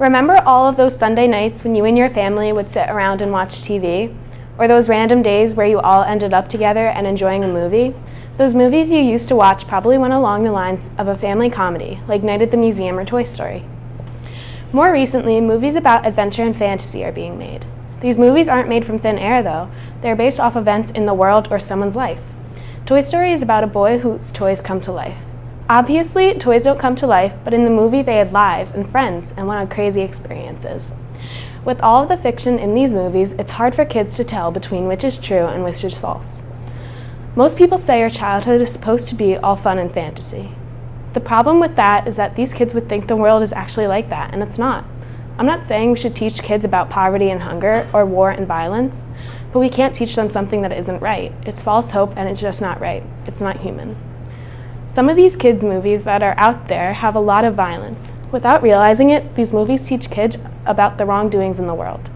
Remember all of those Sunday nights when you and your family would sit around and watch TV? Or those random days where you all ended up together and enjoying a movie? Those movies you used to watch probably went along the lines of a family comedy, like Night at the Museum or Toy Story. More recently, movies about adventure and fantasy are being made. These movies aren't made from thin air, though. They're based off events in the world or someone's life. Toy Story is about a boy whose toys come to life. Obviously, toys don't come to life, but in the movie they had lives and friends and went on crazy experiences. With all of the fiction in these movies, it's hard for kids to tell between which is true and which is false. Most people say our childhood is supposed to be all fun and fantasy. The problem with that is that these kids would think the world is actually like that, and it's not. I'm not saying we should teach kids about poverty and hunger or war and violence, but we can't teach them something that isn't right. It's false hope and it's just not right. It's not human. Some of these kids' movies that are out there have a lot of violence. Without realizing it, these movies teach kids about the wrongdoings in the world.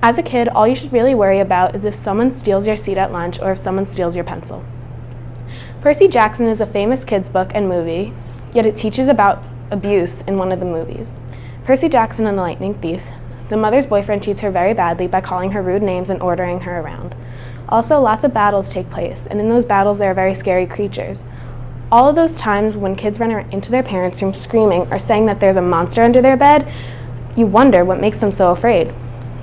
As a kid, all you should really worry about is if someone steals your seat at lunch or if someone steals your pencil. Percy Jackson is a famous kids' book and movie, yet it teaches about abuse in one of the movies. Percy Jackson and the Lightning Thief. The mother's boyfriend treats her very badly by calling her rude names and ordering her around. Also, lots of battles take place, and in those battles there are very scary creatures. All of those times when kids run into their parents' room screaming or saying that there's a monster under their bed, you wonder what makes them so afraid.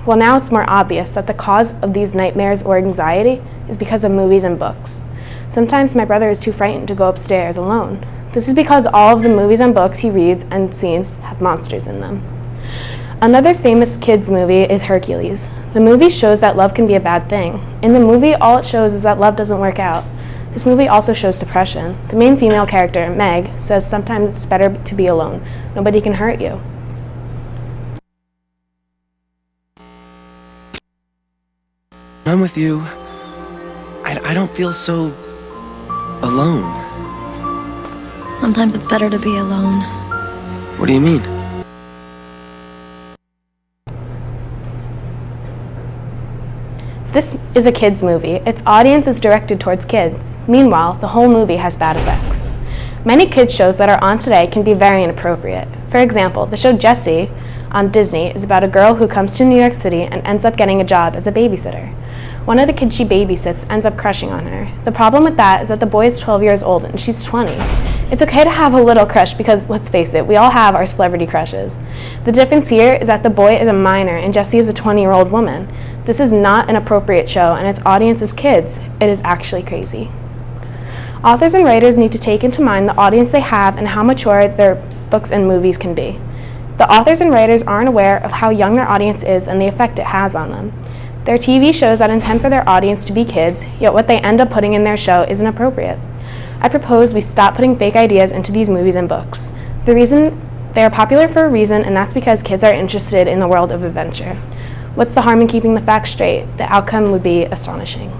Well, now it's more obvious that the cause of these nightmares or anxiety is because of movies and books. Sometimes my brother is too frightened to go upstairs alone. This is because all of the movies and books he reads and seen have monsters in them. Another famous kids movie is Hercules. The movie shows that love can be a bad thing. In the movie, all it shows is that love doesn't work out. This movie also shows depression. The main female character, Meg, says sometimes it's better to be alone. Nobody can hurt you. When I'm with you, I don't feel so alone. Sometimes it's better to be alone. What do you mean? This is a kids' movie. Its audience is directed towards kids. Meanwhile, the whole movie has bad effects. Many kids' shows that are on today can be very inappropriate. For example, the show Jessie on Disney is about a girl who comes to New York City and ends up getting a job as a babysitter. One of the kids she babysits ends up crushing on her. The problem with that is that the boy is 12 years old and she's 20. It's okay to have a little crush because, let's face it, we all have our celebrity crushes. The difference here is that the boy is a minor and Jessie is a 20-year-old woman. This is not an appropriate show and its audience is kids. It is actually crazy. Authors and writers need to take into mind the audience they have and how mature their books and movies can be. The authors and writers aren't aware of how young their audience is and the effect it has on them. There are TV shows that intend for their audience to be kids, yet what they end up putting in their show isn't appropriate. I propose we stop putting fake ideas into these movies and books. They are popular for a reason, and that's because kids are interested in the world of adventure. What's the harm in keeping the facts straight? The outcome would be astonishing.